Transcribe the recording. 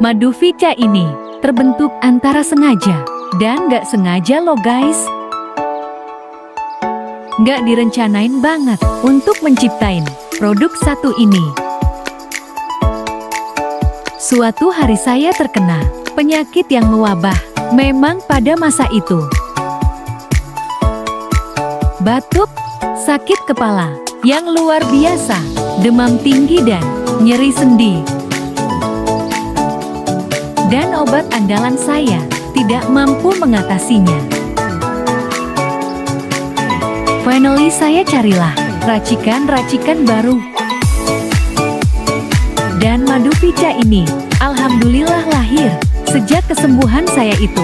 Madu Vica ini terbentuk antara sengaja dan nggak sengaja loh guys. Nggak direncanain banget untuk menciptain produk satu ini. Suatu hari saya terkena penyakit yang mewabah memang pada masa itu. Batuk, sakit kepala yang luar biasa, demam tinggi dan nyeri sendi. Dan obat andalan saya tidak mampu mengatasinya. Finally saya carilah racikan-racikan baru. Dan Madu Vica ini, alhamdulillah lahir sejak kesembuhan saya itu.